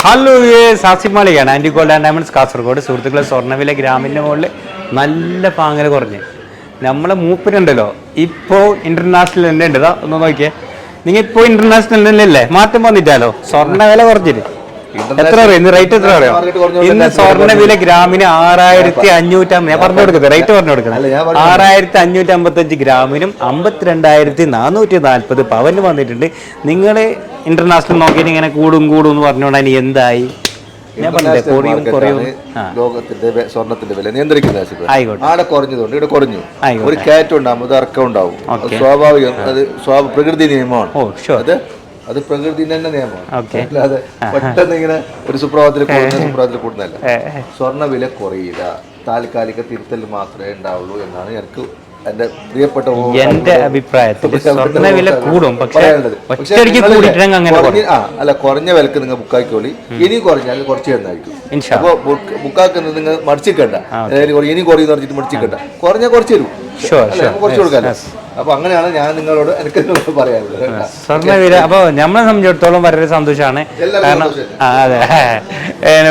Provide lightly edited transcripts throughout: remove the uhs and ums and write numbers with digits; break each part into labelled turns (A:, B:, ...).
A: Hello സാസിമാളിയാണ് ആൻറ്റി gold and diamonds Kasaragod. സുഹൃത്തുക്കളെ, സ്വർണ്ണവില ഗ്രാമിൻ്റെ മുകളിൽ നല്ല പാങ്ങൽ കുറഞ്ഞ് നമ്മളെ മൂപ്പരുണ്ടല്ലോ ഇപ്പോൾ ഇൻ്റർനാഷണൽ തന്നെ ഉണ്ട്. ഒന്ന് നോക്കിയേ, നിങ്ങൾ ഇപ്പോൾ ഇൻ്റർനാഷണൽ തന്നെ അല്ലേ, മാറ്റം വന്നിട്ടാലോ സ്വർണ്ണ വില കുറച്ചിട്ട് എത്ര പറയും ഇന്ന് റേറ്റ് എത്ര പറയോ? ഇന്ന് സ്വർണ്ണ വില ഗ്രാമിന് 6550. ഞാൻ പറഞ്ഞു കൊടുക്കുന്നത് റേറ്റ് പറഞ്ഞു കൊടുക്കുന്നത് 6555 ഗ്രാമിനും 52,440 പവന് വന്നിട്ടുണ്ട്. നിങ്ങൾ ഇന്റർനാഷണൽ നോക്കിയിട്ട് ഇങ്ങനെ കൂടും എന്ന് പറഞ്ഞുകൊണ്ട് അതിന് എന്തായി? ഞാൻ പറഞ്ഞില്ലേ കുറയും.
B: ലോകത്തിന്റെ സ്വർണത്തിന്റെ വില നിയന്ത്രിക്കുന്നത് ആടെ കുറഞ്ഞതുകൊണ്ട് ഇവിടെ കുറഞ്ഞു. ഒരു കയറ്റം ഉണ്ടാകും, അത് ഇറക്കം ഉണ്ടാവും, സ്വാഭാവികം. അത് പ്രകൃതി നിയമമാണ്. അത് പ്രകൃതിന്റെ തന്നെ നിയമമാണ്. അല്ലാതെ പെട്ടെന്ന് ഇങ്ങനെ ഒരു സുപ്രഭാതത്തിൽ കൂടുന്നതല്ല. സ്വർണ്ണ വില കുറയില്ല, താൽക്കാലിക തിരുത്തൽ മാത്രമേ ഉണ്ടാവുള്ളൂ എന്നാണ് എനിക്ക് എന്റെ പ്രിയപ്പെട്ട
A: അഭിപ്രായത്തിൽ.
B: അല്ല, കുറഞ്ഞ വിലക്ക് നിങ്ങൾ ബുക്കാക്കിക്കോളി. ഇനി കുറഞ്ഞാൽ കുറച്ച് തന്നായിരിക്കും. അപ്പൊ ബുക്കാക്കുന്നത് നിങ്ങൾ മടിച്ചിക്കണ്ട, ഇനി കുറയുന്ന പറഞ്ഞിട്ട് മടിച്ചിക്കണ്ട. കുറഞ്ഞ കുറച്ച് തരും, കുറച്ച് കൊടുക്കാല്ലോ. അപ്പൊ അങ്ങനെയാണ് ഞാൻ നിങ്ങളോട് എനിക്ക് പറയാനുള്ളത്.
A: സ്വർണ്ണവില അപ്പോൾ നമ്മളെ സംബന്ധിച്ചിടത്തോളം വളരെ സന്തോഷമാണ്. കാരണം അതെ,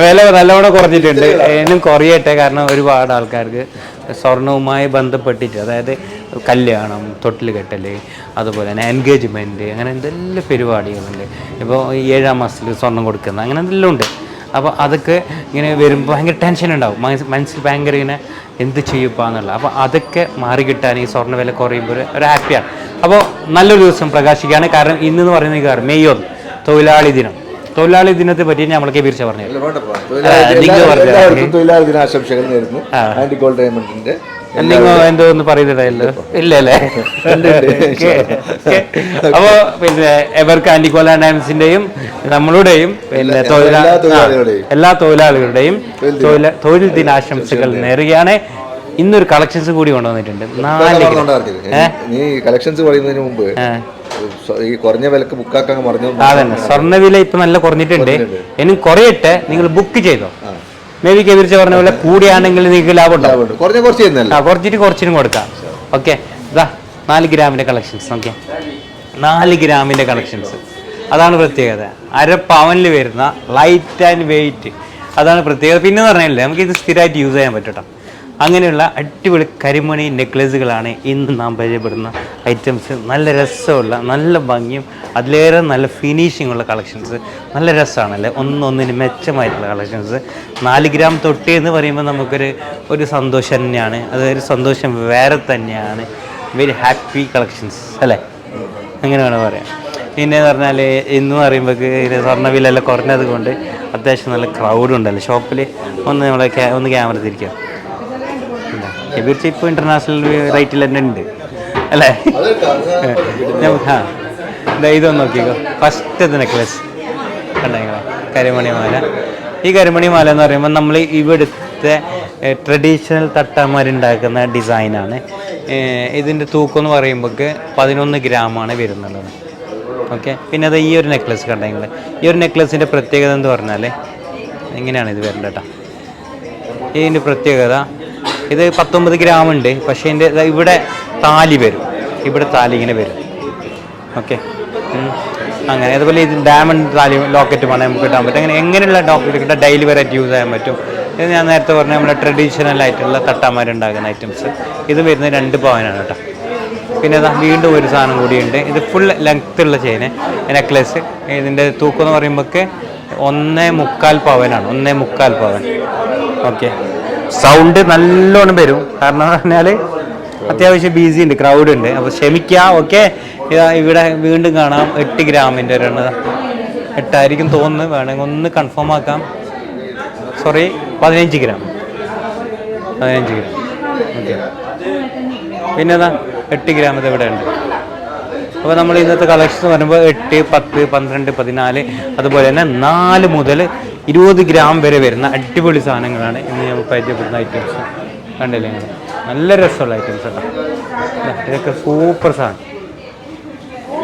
A: വില നല്ലവണ്ണം കുറഞ്ഞിട്ടുണ്ട്, ഇനിയും കുറയട്ടെ. കാരണം ഒരുപാട് ആൾക്കാർക്ക് സ്വർണവുമായി ബന്ധപ്പെട്ടിട്ട്, അതായത് കല്യാണം, തൊട്ടിൽ കെട്ടൽ, അതുപോലെ തന്നെ എൻഗേജ്മെൻറ്റ്, അങ്ങനെ എന്തെല്ലാം പരിപാടികളുണ്ട്. ഇപ്പോൾ 7ാം മാസത്തിൽ സ്വർണം കൊടുക്കുന്ന അങ്ങനെ എന്തെല്ലാം ഉണ്ട്. അപ്പോൾ അതൊക്കെ ഇങ്ങനെ വരുമ്പോൾ ഭയങ്കര ടെൻഷൻ ഉണ്ടാവും, മനസ്സിൽ ഭയങ്കര ഇങ്ങനെ എന്ത് ചെയ്യുപ്പാന്നുള്ള. അപ്പോൾ അതൊക്കെ മാറിക്കിട്ടാൻ ഈ സ്വർണ്ണ വില കുറയുമ്പോൾ ഒരു ഹാപ്പിയാണ്. അപ്പോൾ നല്ലൊരു ദിവസം പ്രകാശിക്കുകയാണ്. കാരണം ഇന്നെന്ന് പറയുന്നത് കാരണം മെയ് 1 തൊഴിലാളി ദിനം. തൊഴിലാളി ദിനത്തെ പറ്റി നമ്മൾ കബീർച്ച പറഞ്ഞു.
B: തൊഴിലാളി ദിനാശംസകൾ നേരുന്നു ആൻറ്റി ഗോൾഡ് ഡയമണ്ടിന്റെ.
A: നിങ്ങൾ എന്തോന്ന് പറയുന്നില്ലല്ലോ, ഇല്ലല്ലേ? അപ്പോൾ പിന്നെ എവർക്ക് ആൻറ്റി ഗോൾഡ് ആൻഡ് ഡയമണ്ട്സിന്റെയും നമ്മളുടെയും പിന്നെ എല്ലാ തൊഴിലാളികളുടെയും തൊഴിൽ ദിനാശംസകൾ നേരുകയാണ്. ഇന്നൊരു കളക്ഷൻസ് കൂടി കൊണ്ടുവന്നിട്ടുണ്ട്. 4
B: കളക്ഷൻസ് പറയുന്നതിന് മുമ്പ് ഈ കുറഞ്ഞ വിലക്ക് ബുക്കാക്കാൻ പറഞ്ഞു.
A: അതന്നെ, സ്വർണ്ണവില ഇപ്പൊ നല്ല കുറഞ്ഞിട്ടുണ്ട്, ഇനി കുറയട്ടെ. നിങ്ങൾ ബുക്ക് ചെയ്തോ. മേ ബി കെവിരിച്ച പറഞ്ഞ പോലെ കൂടിയാണെങ്കിൽ നിങ്ങൾക്ക് ലാഭം ഉണ്ടാവും. കുറച്ചിട്ട് കുറച്ചിനും കൊടുക്കാം. ഓക്കെ, ഇതാ 4 ഗ്രാമിന്റെ കളക്ഷൻസ്. ഓക്കെ, 4 ഗ്രാമിന്റെ കളക്ഷൻസ്, അതാണ് പ്രത്യേകത. അര പവനിൽ വരുന്ന ലൈറ്റ് ആൻഡ് വെയിറ്റ്, അതാണ് പ്രത്യേകത. പിന്നെ പറഞ്ഞില്ലേ, നമുക്ക് ഇത് സ്ഥിരമായിട്ട് യൂസ് ചെയ്യാൻ പറ്റും. അങ്ങനെയുള്ള അടിപൊളി കരിമണി നെക്ലേസുകളാണ് ഇന്ന് നാം പരിചയപ്പെടുന്ന ഐറ്റംസ്. നല്ല രസമുള്ള, നല്ല ഭംഗിയും അതിലേറെ നല്ല ഫിനിഷിംഗ് ഉള്ള കളക്ഷൻസ്. നല്ല രസമാണല്ലേ, ഒന്നൊന്നിന് മെച്ചമായിട്ടുള്ള കളക്ഷൻസ്. 4 ഗ്രാം തൊട്ട് എന്ന് പറയുമ്പോൾ നമുക്കൊരു സന്തോഷം തന്നെയാണ്. അതൊരു സന്തോഷം വേറെ തന്നെയാണ്. വെരി ഹാപ്പി കളക്ഷൻസ് അല്ലേ, അങ്ങനെ വേണം പറയാം. പിന്നെ പറഞ്ഞാൽ ഇന്ന് പറയുമ്പോൾ സ്വർണ്ണവില എല്ലാം കുറഞ്ഞത് കൊണ്ട് അത്യാവശ്യം നല്ല ക്രൗഡ് ഉണ്ടല്ലോ ഷോപ്പിൽ. ഒന്ന് ക്യാമറ തിരിക്കുക. കബീർച്ച ഇപ്പോൾ ഇൻ്റർനാഷണൽ റേറ്റിൽ തന്നെ ഉണ്ട് അല്ലേ? ഇതൊന്ന് നോക്കിക്കോ, ഫസ്റ്റത്തെ നെക്ലസ് കണ്ടെങ്കിലോ, കരിമണിമാല. ഈ കരിമണിമാല എന്ന് പറയുമ്പോൾ നമ്മൾ ഇവിടുത്തെ ട്രഡീഷണൽ തട്ടാന്മാരുണ്ടാക്കുന്ന ഡിസൈനാണ്. ഇതിൻ്റെ തൂക്കം എന്ന് പറയുമ്പോൾ 11 ഗ്രാമാണ് വരുന്നുള്ളത്. ഓക്കെ, പിന്നെ അത് ഈ ഒരു നെക്ലസ് കണ്ടെങ്കിൽ, ഈ ഒരു നെക്ലസിൻ്റെ പ്രത്യേകത എന്ന് പറഞ്ഞാൽ എങ്ങനെയാണ് ഇത് വരേണ്ടത് കേട്ടോ. ഇതിൻ്റെ പ്രത്യേകത, ഇത് 19 ഗ്രാം ഉണ്ട്, പക്ഷേ ഇതിൻ്റെ ഇവിടെ താലി വരും, ഇവിടെ താലി ഇങ്ങനെ വരും. ഓക്കെ, അങ്ങനെ. അതുപോലെ ഇത് ഡയമണ്ട് താലി ലോക്കറ്റ് വേണം നമുക്ക് ഇടാൻ പറ്റും. അങ്ങനെ എങ്ങനെയുള്ള ലോക്കറ്റ് കിട്ടാൻ ഡെയിലി വെറൈറ്റി യൂസ് ചെയ്യാൻ പറ്റും. ഇത് ഞാൻ നേരത്തെ പറഞ്ഞ നമ്മുടെ ട്രഡീഷണൽ ആയിട്ടുള്ള തട്ടാന്മാരുണ്ടാകുന്ന ഐറ്റംസ്. ഇത് വരുന്നത് 2 പവനാണ് കേട്ടോ. പിന്നെ വീണ്ടും ഒരു സാധനം കൂടിയുണ്ട്. ഇത് ഫുൾ ലെങ്ത് ഉള്ള ചെയിന് നെക്ലേസ്. ഇതിൻ്റെ തൂക്കം എന്ന് പറയുമ്പോൾ 1.25 പവനാണ്, 1.25 പവൻ. ഓക്കെ, സൗണ്ട് നല്ലോണം വരും, കാരണം എന്ന് പറഞ്ഞാൽ അത്യാവശ്യം ബിസി ഉണ്ട്, ക്രൗഡ് ഉണ്ട്. അപ്പോൾ ക്ഷമിക്കാം. ഓക്കെ, ഇവിടെ വീണ്ടും കാണാം 8 ഗ്രാമിൻ്റെ ഒരെണ്ണം. 8 തോന്നുന്നു, വേണമെങ്കിൽ ഒന്ന് കൺഫേം ആക്കാം. Sorry, 15 gram. ഓക്കെ, പിന്നെ 8 ഗ്രാം ഇത് ഇവിടെ ഉണ്ട്. അപ്പോൾ നമ്മൾ ഇന്നത്തെ കളക്ഷൻ എന്ന് പറയുമ്പോൾ 8, 10, 12, 14, അതുപോലെ തന്നെ 4 മുതൽ 20 ഗ്രാം വരെ വരുന്ന അടിപൊളി സാധനങ്ങളാണ് ഇന്ന് നമ്മൾ പരിചയപ്പെടുന്ന ഐറ്റംസ്. കണ്ടില്ലേ, നല്ല രസമുള്ള ഐറ്റംസ് കേട്ടോ. ഇതൊക്കെ സൂപ്പർ സാധനം,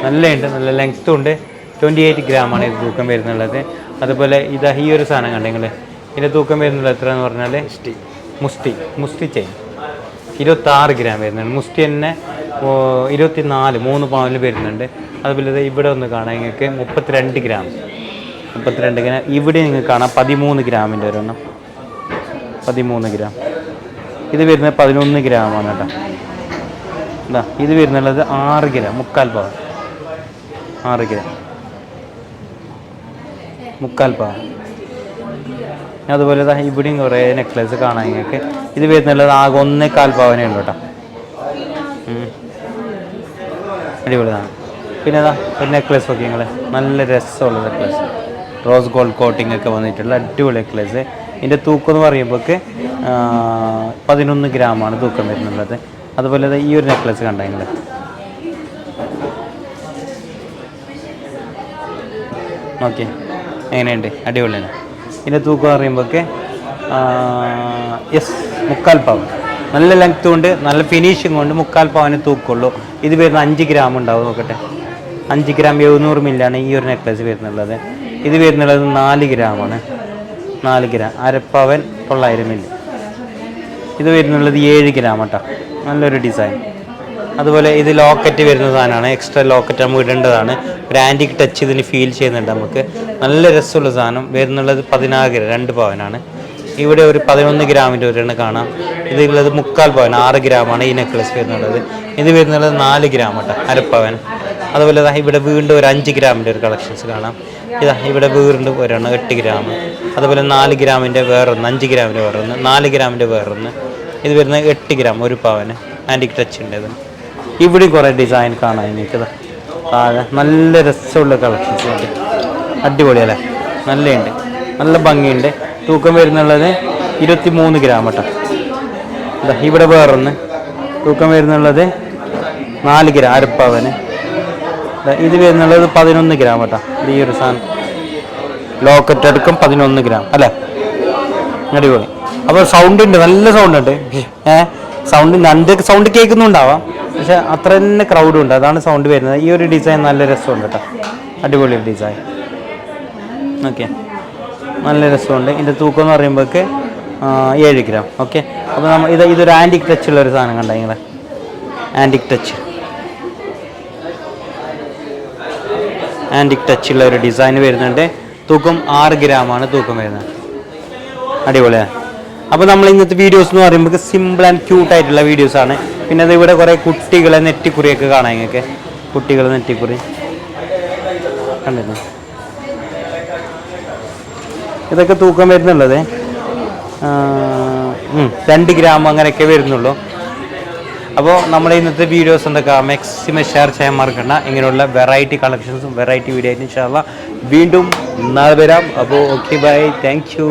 A: നല്ലുണ്ട്, നല്ല ലെങ്ത്തും ഉണ്ട്. 28 ഗ്രാമാണ് ഇത് തൂക്കം വരുന്നുള്ളത്. അതുപോലെ ഇതാ ഈ ഒരു സാധനം കണ്ടെങ്കിൽ ഇതിൻ്റെ തൂക്കം വരുന്നത് എത്ര എന്ന് പറഞ്ഞാൽ മുസ്തി ചെയിൻ 26 ഗ്രാം വരുന്നുണ്ട്. മുസ്തി തന്നെ 24, 3 പവനിൽ വരുന്നുണ്ട്. അതുപോലെ ഇവിടെ ഒന്ന് കാണാൻ നിങ്ങൾക്ക് 32 ഗ്രാം 32 ഗ്രാം. ഇവിടെ നിങ്ങൾക്ക് കാണാം 13 ഗ്രാമിൻ്റെ ഒരെണ്ണം, 13 ഗ്രാം. ഇത് വരുന്നത് 11 ഗ്രാമാണ് കേട്ടോ. എന്താ ഇത് വരുന്നുള്ളത് 6 ഗ്രാം, 3/4 പവൻ, 6 ഗ്രാം 3/4 പവൻ. അതുപോലെ ഇവിടെയും കുറേ നെക്ലേസ് കാണാൻ നിങ്ങൾക്ക്. ഇത് വരുന്നുള്ളത് ആകെ 1/4 പവനേ ഉള്ളൂ കേട്ടോ. അടിപൊളിയാണ്. പിന്നെ ഒരു നെക്ലേസ് നോക്കി നിങ്ങൾ, നല്ല രസമുള്ള നെക്ലേസ്, റോസ് ഗോൾഡ് കോട്ടിംഗ് ഒക്കെ വന്നിട്ടുള്ള അടിപൊളി നെക്ലേസ്. ഇതിൻ്റെ തൂക്കം എന്ന് പറയുമ്പോഴേക്ക് 11 ഗ്രാമാണ് തൂക്കം വരുന്നുള്ളത്. അതുപോലെ ഈ ഒരു നെക്ലേസ് കണ്ട നിങ്ങൾ, ഓക്കെ എങ്ങനെയുണ്ട്, അടിപൊളിയാണ്. ഇതിൻ്റെ തൂക്കം എന്ന് പറയുമ്പോഴേക്ക് 3/4 പവൻ, നല്ല ലെങ്ത്തും ഉണ്ട്, നല്ല ഫിനിഷിംഗ് കൊണ്ട് 3/4 പവന് തൂക്കമുള്ളൂ. ഇത് വരുന്ന 5 ഗ്രാം ഉണ്ടാവും, നോക്കട്ടെ, 5 ഗ്രാം 700 മില്ലാണ് ഈ ഒരു നെക്ലേസ് വരുന്നുള്ളത്. ഇത് വരുന്നുള്ളത് 4 ഗ്രാമാണ്, 4 ഗ്രാം, അരപ്പവൻ 900 മില്ലി. ഇത് വരുന്നുള്ളത് 7 ഗ്രാം കേട്ടോ, നല്ലൊരു ഡിസൈൻ. അതുപോലെ ഇത് ലോക്കറ്റ് വരുന്ന സാധനമാണ്, എക്സ്ട്രാ ലോക്കറ്റ് നമുക്ക് ഇടേണ്ടതാണ്. ഒരു ആൻറ്റിക് ടച്ച് ഇതിന് ഫീൽ ചെയ്യുന്നുണ്ട് നമുക്ക്, നല്ല രസമുള്ള സാധനം. വരുന്നുള്ളത് 16 ഗ്രാം, 2 പവനാണ്. ഇവിടെ ഒരു 11 ഗ്രാമിൻ്റെ ഒരെണ്ണം കാണാം. ഇതിലുള്ളത് 3/4 പവൻ, 6 ഗ്രാമാണ് ഈ നെക്ലസ് വരുന്നുള്ളത്. ഇത് വരുന്നുള്ളത് 4 ഗ്രാം കേട്ടോ, അരപ്പവൻ. അതുപോലെ ഇവിടെ വീണ്ടും ഒരു 5 ഗ്രാമിൻ്റെ ഒരു കളക്ഷൻസ് കാണാം. ഇവിടെ വീണ്ടും ഒരെണ്ണം 8 ഗ്രാം. അതുപോലെ 4 ഗ്രാമിൻ്റെ വേറൊന്ന്, 5 ഗ്രാമിൻ്റെ വേറൊന്ന്, 4 ഗ്രാമിൻ്റെ വേറൊന്ന്. ഇത് വരുന്നത് 8 ഗ്രാം, 1 പവന്, ആൻറ്റിക് ടച്ച് ഉണ്ട്. ഇത് ഇവിടെ കുറേ ഡിസൈൻ കാണാം എനിക്കത് താഴെ. നല്ല രസമുള്ള കളക്ഷൻസ് ഉണ്ട്, അടിപൊളിയല്ലേ, നല്ലുണ്ട്, നല്ല ഭംഗിയുണ്ട്. തൂക്കം വരുന്നുള്ളത് 23 ഗ്രാം കേട്ടോ. ഇവിടെ വേറൊന്ന് തൂക്കം വരുന്നുള്ളത് 4 ഗ്രാം, അരപ്പവന്. ഇത് വരുന്നുള്ളത് 11 ഗ്രാം കേട്ടോ. ഈ ഒരു സാധനം ലോക്കറ്റ് അടക്കം 11 ഗ്രാം അല്ലേ, അടിപൊളി. അപ്പോൾ സൗണ്ട് ഉണ്ട്, നല്ല സൗണ്ട് ഉണ്ട്. സൗണ്ട് രണ്ട് സൗണ്ട് കേൾക്കുന്നുണ്ടാവാം, പക്ഷെ അത്ര തന്നെ ക്രൗഡും ഉണ്ട്, അതാണ് സൗണ്ട് വരുന്നത്. ഈ ഒരു ഡിസൈൻ നല്ല രസമുണ്ട് കേട്ടോ, അടിപൊളി ഒരു ഡിസൈൻ. ഓക്കെ, നല്ല രസമുണ്ട്. ഇതിൻ്റെ തൂക്കം എന്ന് പറയുമ്പോഴേക്ക് 7 ഗ്രാം. ഓക്കെ, അപ്പോൾ നമ്മൾ ഇതൊരു ആൻറ്റിക് ടച്ചുള്ള ഒരു സാധനം കണ്ട നിങ്ങളെ, ആൻറ്റിക് ടച്ചുള്ള ഒരു ഡിസൈൻ വരുന്നുണ്ട്. തൂക്കം 6 ഗ്രാമാണ് തൂക്കം വരുന്നത്, അടിപൊളിയാണ്. അപ്പോൾ നമ്മൾ ഇന്നത്തെ വീഡിയോസ് എന്ന് പറയുമ്പോൾ സിമ്പിൾ ആൻഡ് ക്യൂട്ടായിട്ടുള്ള വീഡിയോസാണ്. പിന്നെ അത് ഇവിടെ കുറേ കുട്ടികളെ നെറ്റിക്കുറിയൊക്കെ കാണാം നിങ്ങൾക്ക്, കുട്ടികളെ നെറ്റിക്കുറി കണ്ടിരുന്നു. ഇതൊക്കെ തൂക്കം വരുന്നുള്ളത് 2 ഗ്രാം അങ്ങനെയൊക്കെ വരുന്നുള്ളൂ. അപ്പോൾ നമ്മുടെ ഇന്നത്തെ വീഡിയോസ് എന്തൊക്കെ മാക്സിമം ഷെയർ ചെയ്യാൻ മറക്കണ്ട. ഇങ്ങനെയുള്ള വെറൈറ്റി കളക്ഷൻസും വെറൈറ്റി വീഡിയോ ആയിട്ട് ഇൻഷാ അല്ലാഹ് വീണ്ടും നാളെ വരാം. അപ്പോൾ ഓക്കെ, ബൈ, താങ്ക് യു.